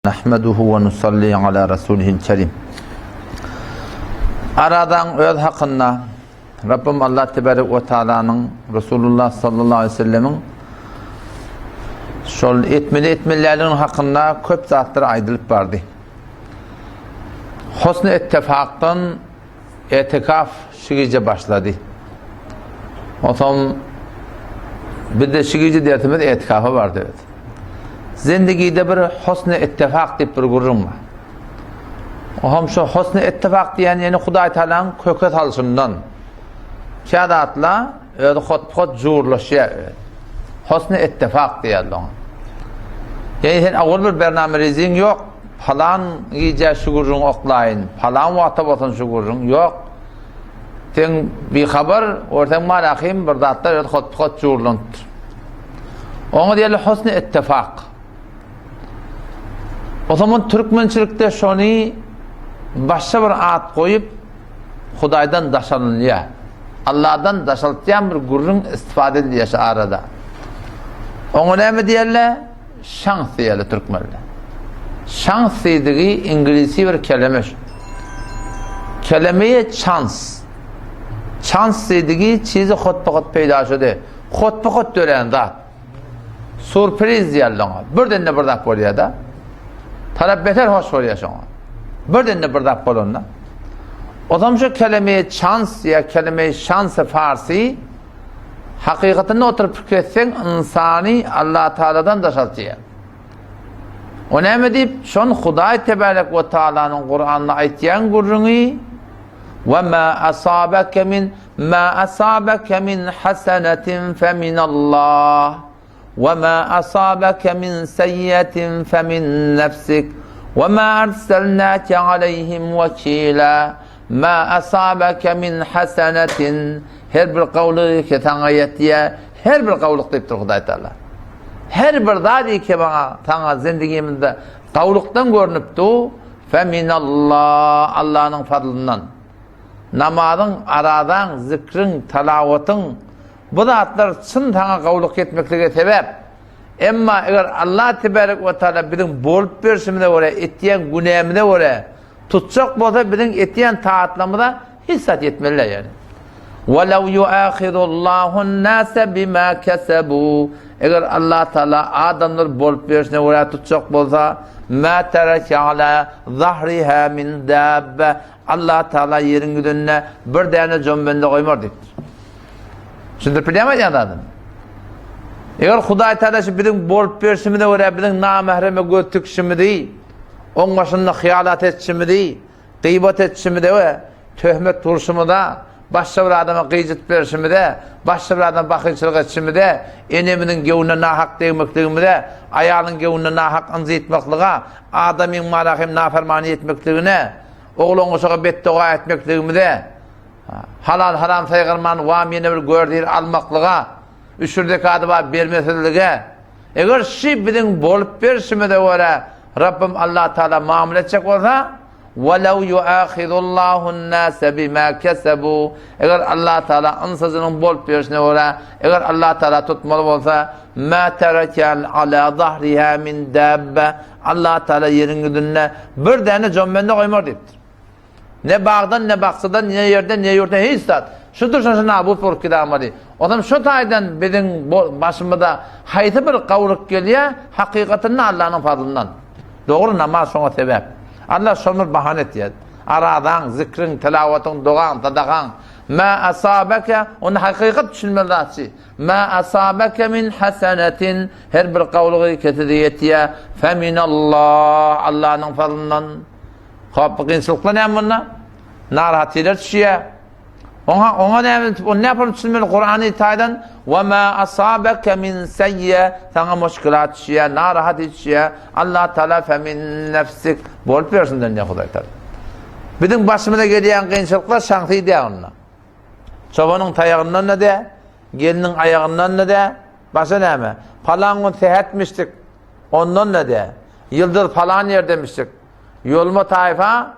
نحمده ve nusalli ala rasulihil kerim. Aradan öz hakkında Rabbim Allah tebarek ve Teala'nın Resulullah sallallahu aleyhi ve sellemin şol etmelilerinin hakkında köp zatlar aydılıp vardı. Husn-ı ittifaktan etikaf şigice başladı. Otom bir de şigice diyetimiz etikafa vardı. Evet. Zindagide bir husn-ı ittifak deyip bir gurrum var. Otom şu husn-ı ittifak diyen yani Huday Teala'nın köket alışından kâdatla öyle hot jurlaşıyor. Husn-ı ittifak diyorlar. Yani sen ağır bir bernamezin yok. Falan gece şu gurrun oklayın. Falan vakta batan şu gurrun yok. Sen bir haber ortadan malakim bir datlar öyle hot jurlant. Onu diyorlar husn-ı ittifak. O zaman Türkmençilikte şunu başka bir ad koyup Hudaydan daşanılıyor. Allah'dan daşaltıyan bir gurrun istifade ediyor arada. Onu ne mi diyorlar? Şans diyorlar Türkmenler. Şans dediği İngilizce bir kelime. Kelimeye şans. Şans dediği çizi hot peyda şöyle. Hot dören da. Sürpriz diyorlar. Birden de bir dakika oluyor da. Taraf beter hoş oluyor şu an. Birden de bir dakika oluyor. O zaman şu kelimeye şans ya kelime şansı Farsi hakikatini oturup fikretsen insani Allah Teala'dan daşaltıyor. O ne mi deyip şun Huday Tebarek ve Teala'nın Kur'an'la ayetiyen gurrunu ve ma asabeke min hasenetin fe minallah ve ma asabeke min seyyetin fe min nefsik ve ma erselnâke aleyhim vekîlâ ma asabeke min hasenetin her bir kavlu ki tana yetiye her bir kavluk deyiptir Huday Teala. Her bir dadi ki bana tana zindagimizde kavluktan görünüptü fe minallah Allah'ın fadlından namazın, aradan, zikrin, talavatın bu zatlar çın tana kavluk etmekliğe sebep. Emma eğer Allah Tebarek ve Teala bizim bolup verişimde oraya ettiyen günahımda oraya tutacak bolsa bizim ettiyen taatlamıda hissat etmeliler yani. وَلَوْ يُؤَخِذُ اللّٰهُ النَّاسَ بِمَا كَسَبُوا eğer Allah Teala adamlar bolup verişine oraya tutacak bolsa مَا تَرَكَ عَلَى ظَهْرِهَا مِنْ دَابَّ Allah Teala yerin güdününe bir tane cömbende koymar deyiptir. Şimdi bilemez ya adam. Eğer Huday Teala bizim bolup verişimde oraya bizim namahreme göz tüküşümü değil, onun başında hıyalat etişimi değil, gıybet etişimi de töhmet turşumu da başka bir adama gıcıt verişimi de, başka bir adama bakıcılık etişimi de, eneminin gevununa nahak değmekliğimi de, ayağının gevununa nahak anzı etmekliğine, adamın malahim nafermani etmekliğine, oğlun uşağı beddoğa etmekliğimi de, halal haram saygırman vamiyene bir gördüğür almaklığa, üçürdeki adıma vermesizliğe, eğer bizim bolup verişimi de oraya, Rabbim Allah Teala muamele edecek olsa وَلَوْ يُؤَخِذُ اللّٰهُ النَّاسَ بِمَا كَسَبُوا eğer Allah Teala ansızının bol verişine oraya eğer Allah Teala tutmalı olsa مَا تَرَكَ عَلَى ظَهْرِهَا مِنْ دَابَّ Allah Teala yerin güdününe bir tane cömbende koymar deyiptir. Ne bağdan ne baksıdan ne yerden ne yurttan hiç sat. Şudur şuna bu porki damadı. O zaman şu taydan bizim başımıza haydi bir kavluk geliyor hakikatini Allah'ın fadlından. Doğru namaz sonra sebep. Allah şomur bahane etiyed. Aradan, zikrin, telavatın, doğan, tadağan. Ma asabeke, onu hakikat düşünmelidir. Ma asabeke min hasenetin, her bir kavluğu ketidiyetiye, fe minallah, Allah'ın fadlından. Kapı kınçılıkla ne bunlar? Narhatiler düşüyor. Ona ne yapalım düşünmeli Kur'an-ı İtay'dan وَمَا أَصَابَكَ مِنْ سَيِّيَ sana muşkilat düşüyor, narahat düşüyor Allah Teala فَمِنْ نَفْسِكَ bolup versin deniyor Huday Teala. Bizim başımıza gelen kıyınçılıklar şansı diye onunla. Çobanın tayağından ne de, gelinin ayağından ne de, başa ne mi? Falan gün sehetmiştik, ondan ne de, yıldır falan yer demiştik. Yolma tayfa,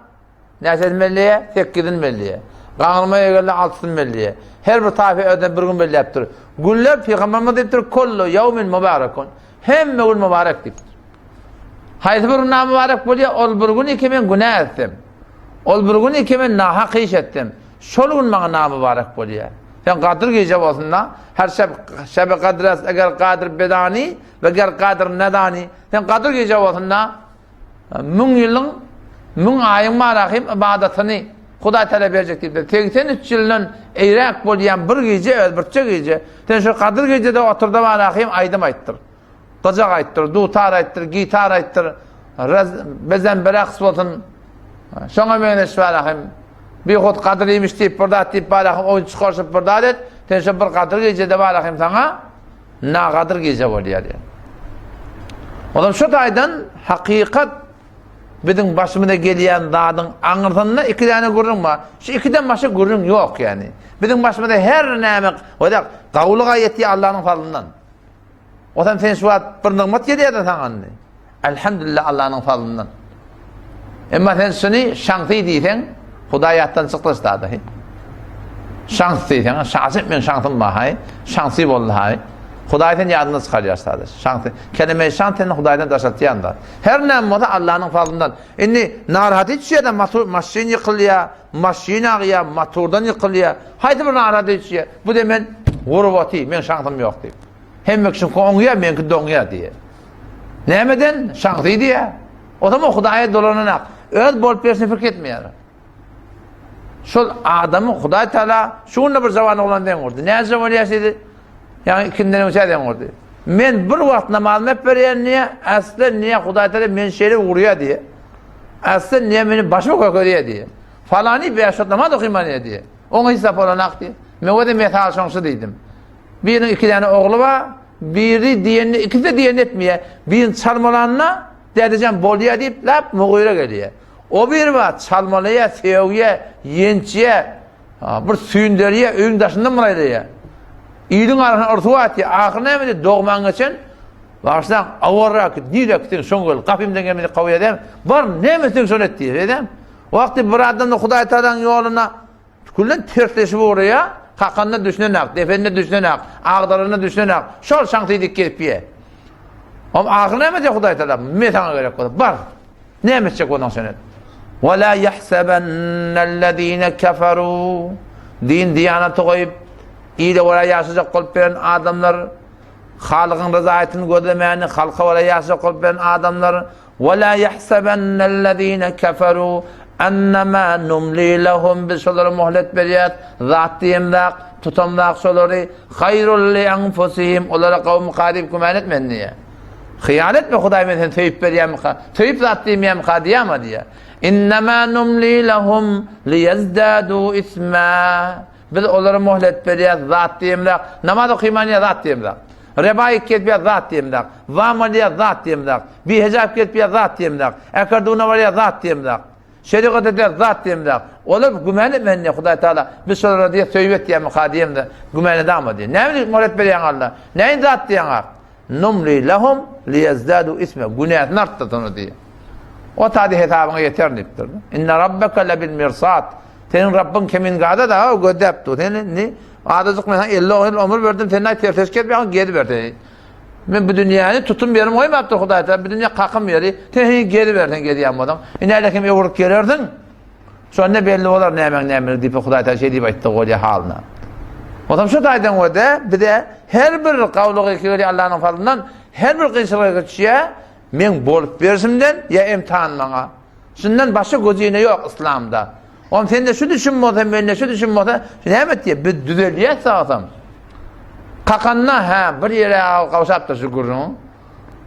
neşet milliye, tekkidin milliye. Kanılmaya geldi altın milliye. Her bir tayfa öden bir gün belli yaptırır. Günler Peygamberimiz deyiptir, kullu yevmin mübarekun. Hem gün mübarek deyiptir. Haydi bir namübarek bolýar, ol bir gün iki men günah etdim. Ol bir gün iki men nahak iş etdim. Şol gün maňa namübarek bolýar. Sen Kadir gece bolsunda, her şebe kadres eger Kadir bedani ve eger Kadir nedani. Sen Kadir gece bolsunda, 1000 ýylyň, 1000 aýyň marahim ibadatini Hudaý talep berjek diýip. 83 ýyldan eýrek bolýan bir gece, birçe gece. Sen şu Kadir gecede oturda marahim aýdym aýtdyr. Gıcak aýtdyr, dutar aýtdyr, gitar aýtdyr, bezen beraks bolsun. Şoňa mene şwarahim. Bir hot Kadiriymiş diýip burda diýip barahim oýun çykarşyp burda det. Sen şu bir Kadir gecede barahim saňa na Kadir gece bolýar. Olam şu taýdan hakykat bizim başımıza gelýän zadyň aňyrdyna iki tane gurrun bar. Şu ikiden başga gurrun ýok ýani. Bizim başımıza her näme odak gawlyga ýetýär Allahyň fadlyndan. Odan sen şu wagt bir nimet gelýär saňa. Elhamdülillah Allahyň fadlyndan. Emma sen şunu şansy diýsen, Hudaýatdan çykdyşdy. Şans diýsen, şansy men şansym bar, şansy boldy. Hudaýdan ýadyna çykarýar. Şans. Kelimenyň şansy Hudaýdan daşatýanda. Her näme bolsa Allahyň fadlyndan. Indi narahat etýär, maşyn ýykylýar, maşyn agýar, motordan ýykylýar. Haýdy bir narahat etýär. Bu demen gurbaty, men şansym ýok diýip. Hemme kişi koňýar, menki doňýar diýär. Nämeden? Şansy diýär. O zaman Hudaýa dolananak. Öz bolup bersin fikir etmeýär. Şol adamy Hudaý Taala şunda bir zaman olan den urdy. Näze bolýarsydy? Yani ikinden öňe den urdy. Men bir wagt namaz mep berýän niýe? Asly niýe Hudaý Taala men şeýle urýar diýe. Asly niýe meni başyma goýýar diýe. Falany beş namaz okuyman diýe. Oňa hesap olanak diýe. Men o da mesal şansy diýdim. Biriniň iki tane ogly bar, biri diýeni ikisi de diýen etmeýär. Birini çalmalanyna dädejem bolýar diýip lap mugyra gelýär. O bir bar çalmalaya, sevgiye, ýençiye, bir süýünderýär, öýüň daşyndan muraýdýar. İýdiň arasynda urtuwatdy, ahyryna näme dogmaň üçin başdan awarrak, direktin şoňgul gapymdan gelmedi gawy edem. Bar nämesin şol etdi edem. Wagty bir adam Hudaý Taalaň ýoluna kullan tersleşip oraya, kakanda düşünenak, defende düşünenak, agdaryna düşünenak, şol şansy dik gelip ýe. Ama ahyryna näme diýip Hudaý Taala men saňa gerek boldy. Bar. Näme çek ondan sönet. Ve la yahsabannallezine keferu. Din diýanaty goýup ýyly wara ýaşajak bolup beren adamlar, Halygyň ryzaýatyny gözlemäni, halka wara ýaşajak bolup beren adamlar, ve la yahsabannallezine keferu annama numli lahum biz şolary muhlet berýär, zat diýendak, tutamdak şolary hayrul li anfusihim, olara gawmy garip güman etmendiýär. Hıyanet mi Hudaý men teyip berýärmi? Teyip zat diýmem hadiyama diýär. İnnema numli lahum liyazdadu isma. Biz olara muhlet berýär, zat diýemler. Namaz okuyman ýa zat diýemler. Riba ketýär, zat diýemler. Wamal ýa zat diýemler. Bihejap ketýär, zat diýemler. Ekerduna bar zat diýemler. Şeriat etýär, zat diýemler. Olar güman etmende Hudaý Taala biz olara diýip söýbet diýem hadiyemde güman edäme diýär. Näme muhlet berýän Allah? Näme zat diýen? Numli lahum liyazdadu isma. Günahny artdyryny diýär. O taýda hesabyňa ýeter diýipdir. Inna rabbaka labil mirsat. Senin Rabbin kimin gada da o gödepdi. Seni adazyk men 50 ýyl ömür berdim, seni terses ketmeýän geri berdi. Men bu dünýäni tutum berim oýmapdy Hudaý Taala. Bu dünýä kakym beri, seni geri berden gedýän bolan. Näde kim ýorup gelerdin? Şonda belli bolar näme diýip Hudaý Taala şey diýip aýtdy goýa halyna. Otam şu taýdan öde bir de her bir gawlygy kelýär Allahyň fadlyndan, her bir kynçylyga geçýär, men bolup bersimden ýa imtihan maňa. Şundan başga gözüne ýok İslamda. Oňa sen de şu düşünmeden, men de şu düşünmeden, näme diýip bir düzelýär saňam. Kakanna bir ýere gawşapdy şu gurrun.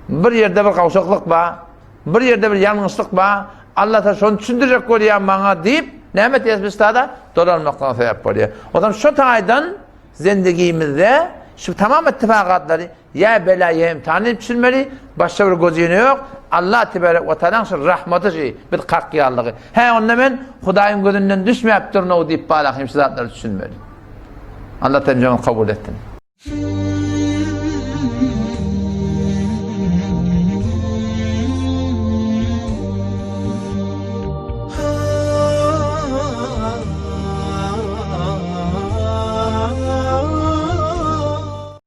Bir ýerde bir gawşaklyk bar, bir ýerde bir ýalňyşlyk bar. Allah da şonu düşündirjek bolýar maňa diýip, näme diýip biz tada dolanmakdan sebäp bolýar. Oňa şu taýdan zendegimizde şu tamam ittifakatları ya belaya imtihan edip düşürmeli, başka bir gözüne yok. Allah tebarek ve teala'nın rahmeti şey, bir kakkiyallığı. Onda men Hudaýyň gözünden düşmeyip durun o deyip balakayım zatları düşünmeli. Allah tebarek kabul ettin.